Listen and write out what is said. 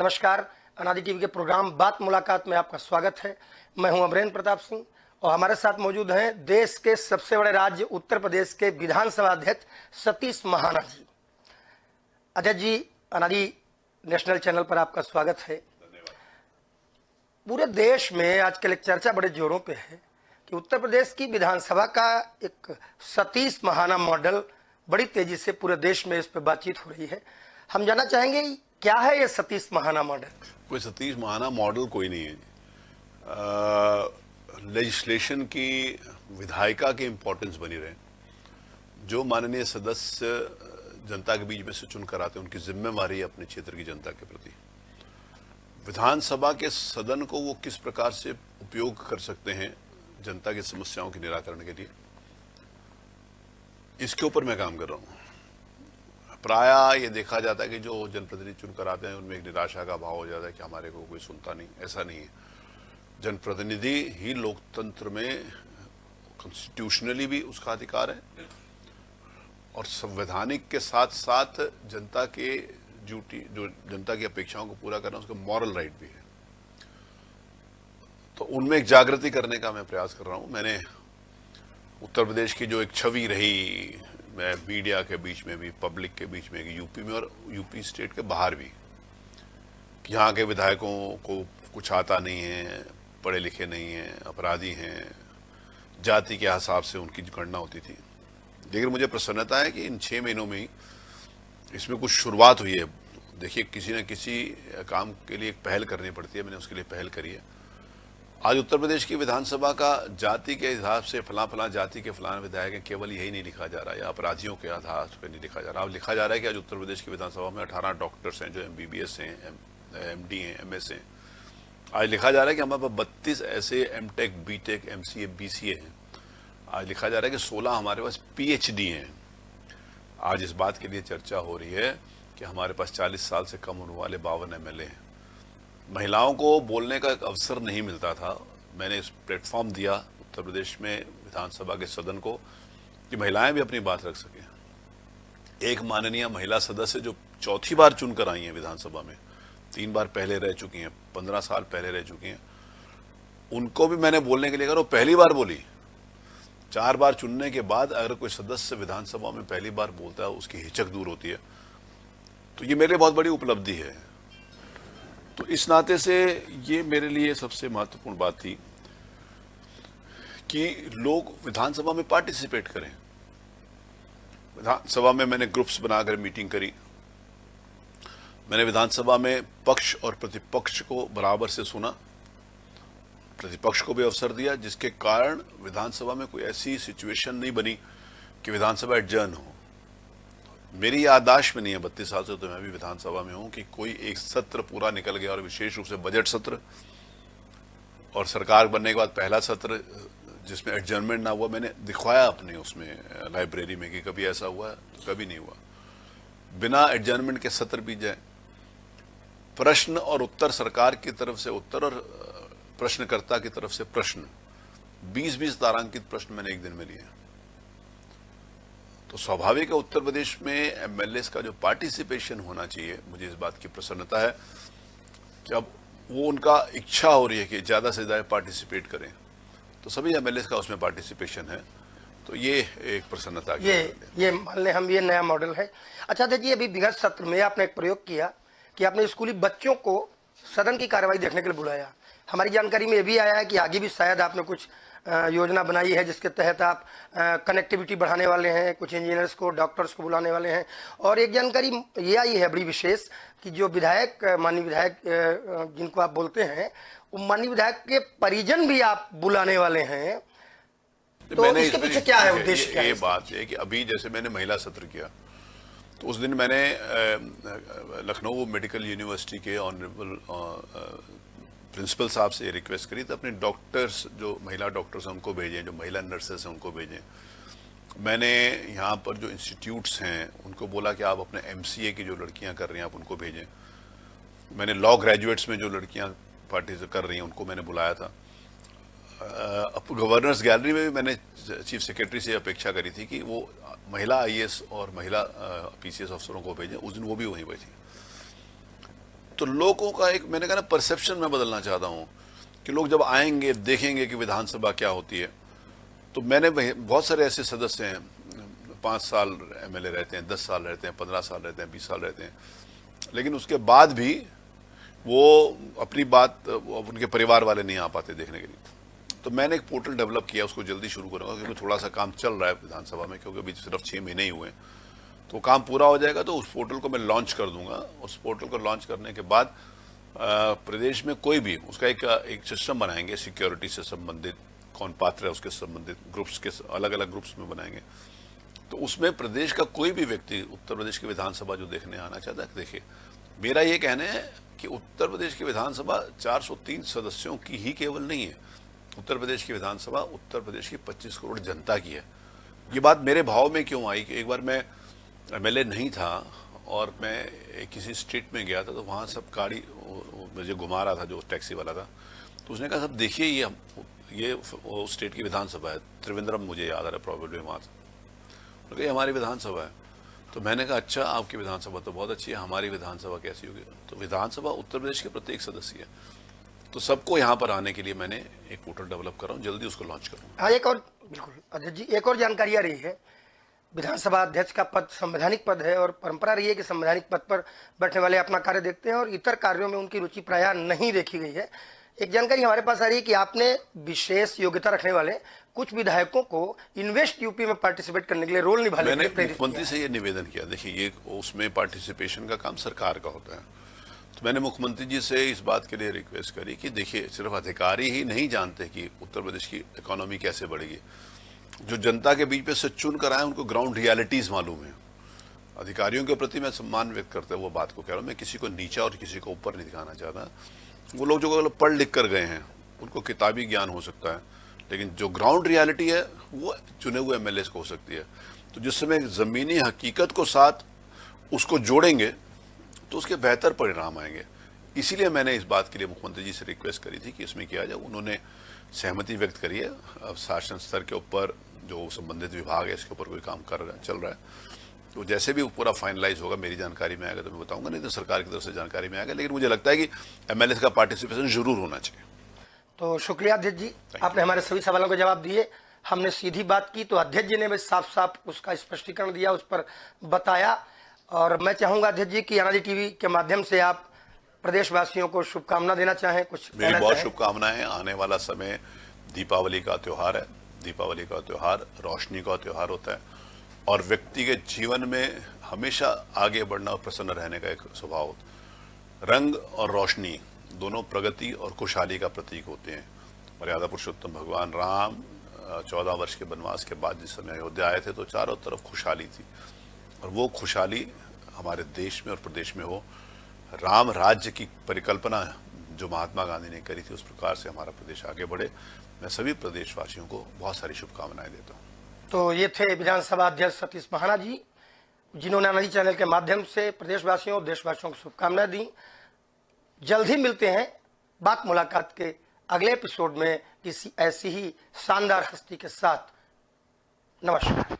नमस्कार। अनादि टीवी के प्रोग्राम बात मुलाकात में आपका स्वागत है। मैं हूं अमरेंद्र प्रताप सिंह और हमारे साथ मौजूद हैं देश के सबसे बड़े राज्य उत्तर प्रदेश के विधानसभा अध्यक्ष सतीश महाना जी। अध्यक्ष जी, अनादि नेशनल चैनल पर आपका स्वागत है। पूरे देश में आजकल एक चर्चा बड़े जोरों पे है कि उत्तर प्रदेश की विधानसभा का एक सतीश महाना मॉडल बड़ी तेजी से पूरे देश में इस पर बातचीत हो रही है। हम जानना चाहेंगे क्या है ये सतीश महाना मॉडल? कोई सतीश महाना मॉडल कोई नहीं है। लेजिस्लेशन की विधायिका के इम्पोर्टेंस बनी रहे। जो माननीय सदस्य जनता के बीच में से चुनकर आते हैं उनकी जिम्मेवारी है अपने क्षेत्र की जनता के प्रति। विधानसभा के सदन को वो किस प्रकार से उपयोग कर सकते हैं जनता की समस्याओं के निराकरण के लिए, इसके ऊपर मैं काम कर रहा हूँ। प्रायः ये देखा जाता है कि जो जनप्रतिनिधि चुनकर आते हैं उनमें एक निराशा का भाव हो जाता है कि हमारे को कोई सुनता नहीं। ऐसा नहीं है। जनप्रतिनिधि ही लोकतंत्र में कॉन्स्टिट्यूशनली भी उसका अधिकार है और संवैधानिक के साथ साथ जनता के ड्यूटी, जो जनता की अपेक्षाओं को पूरा करना, उसका मॉरल राइट भी है। तो उनमें एक जागृति करने का मैं प्रयास कर रहा हूँ। मैंने उत्तर प्रदेश की जो एक छवि रही, मैं मीडिया के बीच में भी, पब्लिक के बीच में, यूपी में और यूपी स्टेट के बाहर भी, कि यहाँ के विधायकों को कुछ आता नहीं है, पढ़े लिखे नहीं हैं, अपराधी हैं, जाति के हिसाब से उनकी गणना होती थी। लेकिन मुझे प्रसन्नता है कि इन 6 महीनों में ही इसमें कुछ शुरुआत हुई है। देखिए, किसी न किसी काम के लिए एक पहल करनी पड़ती है। मैंने उसके लिए पहल करी है। आज उत्तर प्रदेश की विधानसभा का जाति के हिसाब से फलां जाति के फलां विधायक हैं, केवल यही नहीं लिखा जा रहा है, या अपराधियों के आधार पर नहीं लिखा जा रहा। अब लिखा जा रहा है कि आज उत्तर प्रदेश की विधानसभा में 18 डॉक्टर्स हैं जो MBBS हैं, MD हैं, MS हैं। आज लिखा जा रहा है कि हमारे पास 32 ऐसे MTech, BTech, MCA, BCA हैं। आज लिखा जा रहा है कि 16 हमारे पास PhD हैं। आज इस बात के लिए चर्चा हो रही है कि हमारे पास 40 साल से कम उम्र वाले 52 MLA हैं। महिलाओं को बोलने का एक अवसर नहीं मिलता था। मैंने इस प्लेटफॉर्म दिया उत्तर प्रदेश में विधानसभा के सदन को कि महिलाएं भी अपनी बात रख सकें। एक माननीय महिला सदस्य जो 4थी बार चुनकर आई हैं विधानसभा में, 3 बार पहले रह चुकी हैं, 15 साल पहले रह चुकी हैं, उनको भी मैंने बोलने के लिए कहा। वो पहली बार बोली। 4 बार चुनने के बाद अगर कोई सदस्य विधानसभा में पहली बार बोलता है, उसकी हिचक दूर होती है। तो ये मेरे लिए बहुत बड़ी उपलब्धि है। तो इस नाते से ये मेरे लिए सबसे महत्वपूर्ण बात थी कि लोग विधानसभा में पार्टिसिपेट करें। विधानसभा में मैंने ग्रुप्स बनाकर मीटिंग करी। मैंने विधानसभा में पक्ष और प्रतिपक्ष को बराबर से सुना, प्रतिपक्ष को भी अवसर दिया, जिसके कारण विधानसभा में कोई ऐसी सिचुएशन नहीं बनी कि विधानसभा एडजर्न हो। मेरी याददाश्त में नहीं है, 32 साल से तो मैं भी विधानसभा में हूं, कि कोई एक सत्र पूरा निकल गया, और विशेष रूप से बजट सत्र और सरकार बनने के बाद पहला सत्र जिसमें एडजर्नमेंट ना हुआ। मैंने दिखवाया अपने उसमें लाइब्रेरी में कि कभी ऐसा हुआ है, तो कभी नहीं हुआ। बिना एडजर्नमेंट के सत्र बीत जाए, प्रश्न और उत्तर, सरकार की तरफ से उत्तर और प्रश्नकर्ता की तरफ से प्रश्न, 20-20 तारांकित प्रश्न मैंने एक दिन में लिए। तो स्वाभाविक है उत्तर प्रदेश में MLAs का जो पार्टिसिपेशन होना चाहिए, मुझे इस बात की प्रसन्नता है कि अब वो उनका इच्छा हो रही है कि ज़्यादा से ज़्यादा पार्टिसिपेट करें। तो सभी MLAs का उसमें पार्टिसिपेशन है। तो ये एक प्रसन्नता की ये मान लें हम, ये नया मॉडल है। अच्छा देखिए, अभी विगत सत्र में आपने एक प्रयोग किया कि आपने स्कूली बच्चों को सदन की कार्रवाई देखने के लिए बुलाया। हमारी जानकारी में ये भी आया है कि आगे भी शायद आपने कुछ योजना बनाई है जिसके तहत आप कनेक्टिविटी बढ़ाने वाले हैं, कुछ इंजीनियर्स को, डॉक्टर्स को बुलाने वाले हैं। और एक जानकारी ये आई है बड़ी विशेष कि जो विधायक, माननीय विधायक जिनको आप बोलते हैं, वो माननीय विधायक के परिजन भी आप बुलाने वाले हैं। तो इसके पीछे क्या है उद्देश्य? क्या ये बात है कि अभी जैसे मैंने महिला सत्र किया, तो उस दिन मैंने लखनऊ मेडिकल यूनिवर्सिटी के ऑनरेबल प्रिंसिपल साहब से रिक्वेस्ट करी तो अपने डॉक्टर्स, जो महिला डॉक्टर्स हैं उनको भेजें, जो महिला नर्सेस हैं उनको भेजें। मैंने यहाँ पर जो इंस्टीट्यूट्स हैं उनको बोला कि आप अपने MCA की जो लड़कियाँ कर रही हैं आप उनको भेजें। मैंने लॉ ग्रेजुएट्स में जो लड़कियाँ पार्टिसिपेट कर रही हैं उनको मैंने बुलाया था। गवर्नर्स गैलरी में भी मैंने चीफ सेक्रेटरी से अपेक्षा करी थी कि वो महिला IAS और महिला PCS अफसरों को भेजें। उस दिन वो भी वहीं बैठी। तो लोगों का एक, मैंने कहा ना, परसेप्शन मैं बदलना चाहता हूँ कि लोग जब आएंगे देखेंगे कि विधानसभा क्या होती है। तो मैंने बहुत सारे ऐसे सदस्य हैं, 5 साल एमएलए रहते हैं, 10 साल रहते हैं, 15 साल रहते हैं, 20 साल रहते हैं, लेकिन उसके बाद भी वो अपनी बात, उनके परिवार वाले नहीं आ पाते देखने के लिए। तो मैंने एक पोर्टल डेवलप किया, उसको जल्दी शुरू करूंगा क्योंकि थोड़ा सा काम चल रहा है विधानसभा में, क्योंकि अभी सिर्फ 6 महीने ही हुए हैं। तो काम पूरा हो जाएगा तो उस पोर्टल को मैं लॉन्च कर दूंगा। उस पोर्टल को लॉन्च करने के बाद प्रदेश में कोई भी उसका एक सिस्टम बनाएंगे, सिक्योरिटी से संबंधित, कौन पात्र है उसके संबंधित ग्रुप्स के अलग अलग ग्रुप्स में बनाएंगे। तो उसमें प्रदेश का कोई भी व्यक्ति उत्तर प्रदेश की विधानसभा जो देखने आना चाहता है, देखिए मेरा ये कहना है कि उत्तर प्रदेश की विधानसभा 403 सदस्यों की ही केवल नहीं है। उत्तर प्रदेश की विधानसभा उत्तर प्रदेश की 25 करोड़ जनता की है। ये बात मेरे भाव में क्यों आई कि एक बार मैं एमएलए नहीं था और मैं किसी स्टेट में गया था, तो वहाँ सब गाड़ी मुझे घुमा रहा था जो टैक्सी वाला था, तो उसने कहा सब देखिए ये स्टेट की विधानसभा है, त्रिवेंद्रम मुझे याद आ रहा है प्रॉब्लम वहाँ था, ये हमारी विधानसभा है। तो मैंने कहा अच्छा, आपकी विधानसभा तो बहुत अच्छी है, हमारी विधानसभा कैसी होगी? तो विधानसभा उत्तर प्रदेश के प्रत्येक सदस्य है, तो सबको यहाँ पर आने के लिए मैंने एक पोर्टल डेवलप कर रहा हूँ, जल्दी उसको लॉन्च करूँगा। हाँ, एक और बिल्कुल अध्यक्ष जी, एक और जानकारी आ रही है, विधानसभा अध्यक्ष का पद संवैधानिक पद है और परंपरा रही है कि संवैधानिक पद पर बैठने वाले अपना कार्य देखते हैं और इतर कार्यों में उनकी रुचि प्रायः नहीं देखी गई है। एक जानकारी हमारे पास आ रही है कि आपने विशेष योग्यता रखने वाले कुछ विधायकों को इन्वेस्ट यूपी में पार्टिसिपेट करने के लिए, रोल निभाने के लिए प्रेरित किया। मुख्यमंत्री से ये निवेदन किया, देखिए ये उसमें पार्टिसिपेशन का काम सरकार का होता है, तो मैंने मुख्यमंत्री जी से इस बात के लिए रिक्वेस्ट करी कि देखिए सिर्फ अधिकारी ही नहीं जानते कि उत्तर प्रदेश की इकोनॉमी कैसे बढ़ेगी, जो जनता के बीच में से चुन कर आए उनको ग्राउंड रियलिटीज मालूम है। अधिकारियों के प्रति मैं सम्मान व्यक्त करते हुए बात को कह रहा हूँ, मैं किसी को नीचा और किसी को ऊपर नहीं दिखाना चाहता। वो लोग जो पढ़ लिख कर गए हैं उनको किताबी ज्ञान हो सकता है, लेकिन जो ग्राउंड रियलिटी है वो चुने हुए एमएलए को हो सकती है। तो जिस समय जमीनी हकीकत को साथ उसको जोड़ेंगे तो उसके बेहतर परिणाम आएंगे। इसीलिए मैंने इस बात के लिए मुख्यमंत्री जी से रिक्वेस्ट करी थी कि इसमें किया जाए। उन्होंने सहमति व्यक्त करी है। अब शासन स्तर के ऊपर जो संबंधित विभाग है इसके ऊपर कोई काम चल रहा है, तो जैसे भी पूरा फाइनलाइज होगा मेरी जानकारी में आएगा तो मैं बताऊंगा, नहीं तो सरकार की तरफ से जानकारी में आएगा। लेकिन मुझे लगता है कि एमएलए का पार्टिसिपेशन जरूर होना चाहिए। तो शुक्रिया अध्यक्ष जी, आपने हमारे सभी सवालों के जवाब दिए। हमने सीधी बात की तो अध्यक्ष जी ने भी साफ साफ उसका स्पष्टीकरण दिया, उस पर बताया। और मैं चाहूंगा अध्यक्ष जी कि अनाजी टीवी के माध्यम से आप प्रदेशवासियों को शुभकामना देना चाहें, कुछ मेरी बहुत शुभकामनाएं। आने वाला समय दीपावली का त्योहार है। दीपावली का त्योहार रोशनी का त्योहार होता है और व्यक्ति के जीवन में हमेशा आगे बढ़ना और प्रसन्न रहने का एक स्वभाव होता है। रंग और रोशनी दोनों प्रगति और खुशहाली का प्रतीक होते हैं। मर्यादा पुरुषोत्तम भगवान राम 14 वर्ष के वनवास के बाद जिस समय अयोध्या आए थे तो चारों तरफ खुशहाली थी, और वो खुशहाली हमारे देश में और प्रदेश में हो। राम राज्य की परिकल्पना जो महात्मा गांधी ने करी थी उस प्रकार से हमारा प्रदेश आगे बढ़े। मैं सभी प्रदेशवासियों को बहुत सारी शुभकामनाएं देता हूँ। तो ये थे विधानसभा अध्यक्ष सतीश महाना जी, जिन्होंने अनाजी चैनल के माध्यम से प्रदेशवासियों और देशवासियों को शुभकामनाएं दी। जल्द ही मिलते हैं बात मुलाकात के अगले एपिसोड में किसी ऐसी ही शानदार हस्ती के साथ। नमस्कार।